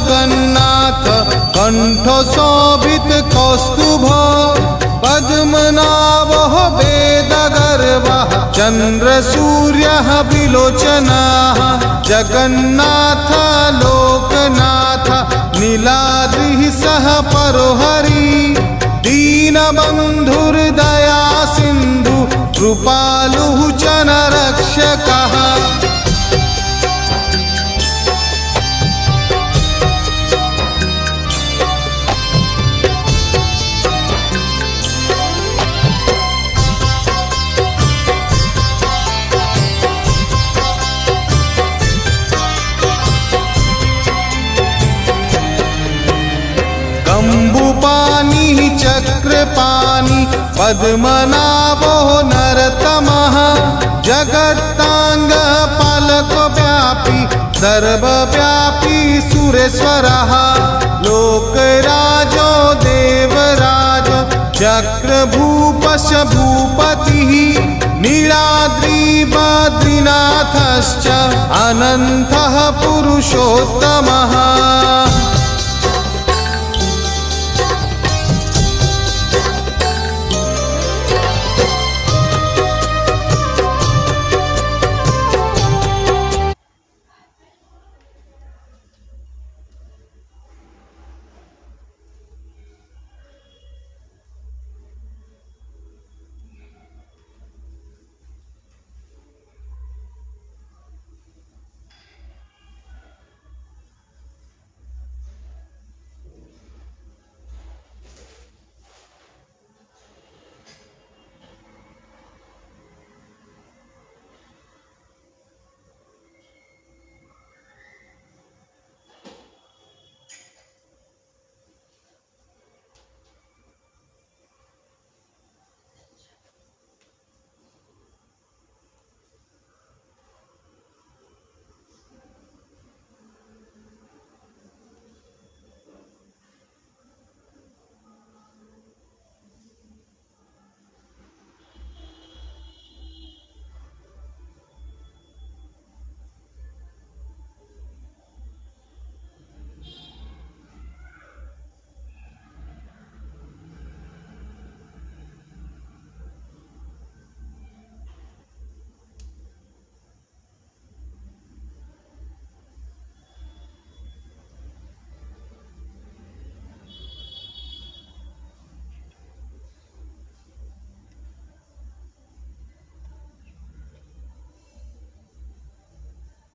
जगन्नाथ कंठशोभित कौस्तुभ पद्मनाभः वेदगर्वः चन्द्रसूर्यः विलोचनः जगन्नाथ लोकनाथ नीलाद्रिः सह परोहरि दीनबन्धुर्दया सिन्धु कृपालुः जनरक्षकः कम्बुपाणि चक्रपाणि पद्मनाभो नरतमः जगत्ताङ्गः पालकव्यापी सर्वव्यापी सुरेश्वरः लोकराजो देवराजो चक्रभूपश्च भूपतिः नीलाद्रि बद्रीनाथश्च अनन्तः पुरुषोत्तमः।